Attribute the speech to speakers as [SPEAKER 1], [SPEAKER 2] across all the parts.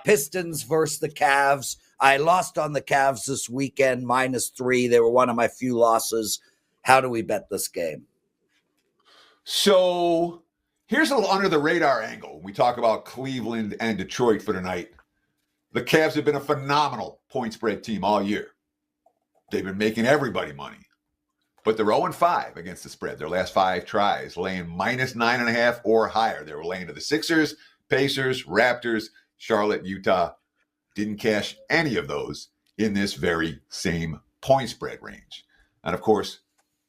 [SPEAKER 1] Pistons versus the Cavs. I lost on the Cavs this weekend, -3. They were one of my few losses. How do we bet this game?
[SPEAKER 2] So here's a little under the radar angle when we talk about Cleveland and Detroit for tonight. The Cavs have been a phenomenal point spread team all year. They've been making everybody money. But they're 0-5 against the spread. Their last 5 tries, laying -9.5 or higher. They were laying to the Sixers, Pacers, Raptors, Charlotte, Utah. Didn't cash any of those in this very same point spread range. And of course,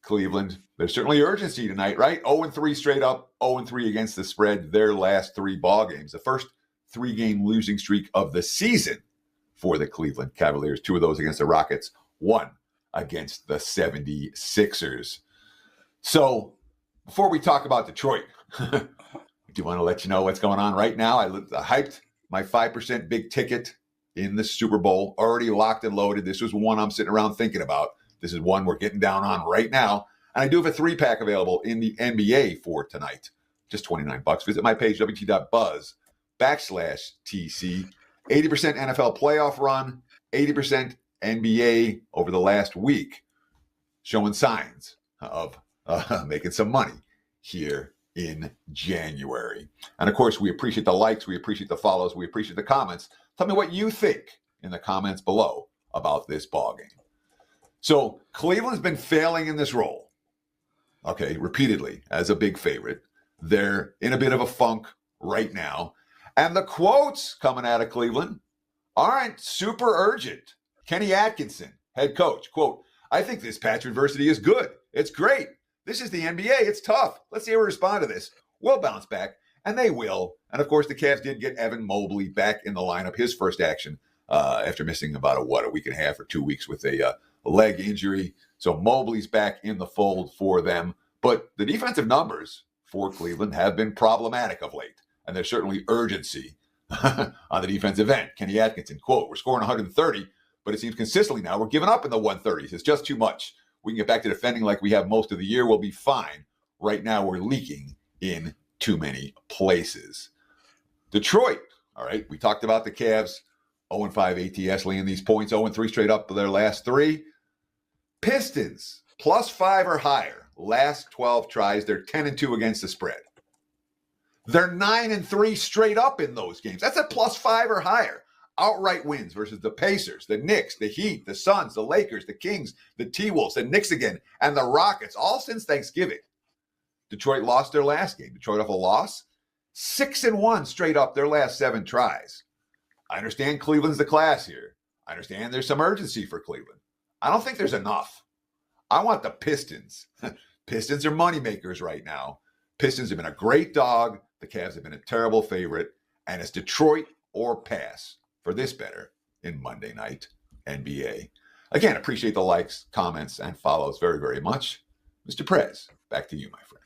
[SPEAKER 2] Cleveland, there's certainly urgency tonight, right? 0-3 straight up, 0-3 against the spread, their last 3 ball games. The first 3-game losing streak of the season for the Cleveland Cavaliers. 2 of those against the Rockets, 1 against the 76ers. So before we talk about Detroit, I do want to let you know what's going on right now. I hyped my 5% big ticket in the Super Bowl, already locked and loaded. This was one I'm sitting around thinking about. This is one we're getting down on right now. And I do have a 3-pack available in the NBA for tonight. Just $29. Visit my page, wt.buzz/TC. 80% NFL playoff run, 80% NBA over the last week, showing signs of making some money here in January. And of course, we appreciate the likes, we appreciate the follows, we appreciate the comments. Tell me what you think in the comments below about this ball game. So Cleveland's been failing in this role, okay, repeatedly as a big favorite. They're in a bit of a funk right now. And the quotes coming out of Cleveland aren't super urgent. Kenny Atkinson, head coach, quote, "I think this patch adversity is good. It's great. This is the NBA. It's tough. Let's see how we respond to this. We'll bounce back." And they will. And of course, the Cavs did get Evan Mobley back in the lineup, his first action after missing about a week and a half or 2 weeks with a leg injury. So Mobley's back in the fold for them. But the defensive numbers for Cleveland have been problematic of late. And there's certainly urgency on the defensive end. Kenny Atkinson, quote, "We're scoring 130, but it seems consistently now we're giving up in the 130s. It's just too much. We can get back to defending like we have most of the year. We'll be fine. Right now we're leaking in too many places." Detroit, all right, we talked about the Cavs, 0-5 ATS laying these points, 0-3 straight up for their last 3. Pistons, +5 or higher, last 12 tries. They're 10-2 against the spread. They're 9-3 straight up in those games. That's a +5 or higher. Outright wins versus the Pacers, the Knicks, the Heat, the Suns, the Lakers, the Kings, the T-Wolves, the Knicks again, and the Rockets, all since Thanksgiving. Detroit lost their last game. Detroit off a loss, 6-1 straight up their last 7 tries. I understand Cleveland's the class here. I understand there's some urgency for Cleveland. I don't think there's enough. I want the Pistons. Pistons are moneymakers right now. Pistons have been a great dog. The Cavs have been a terrible favorite. And it's Detroit or pass for this better in Monday Night NBA. Again, appreciate the likes, comments, and follows very, very much. Mr. Prez, back to you, my friend.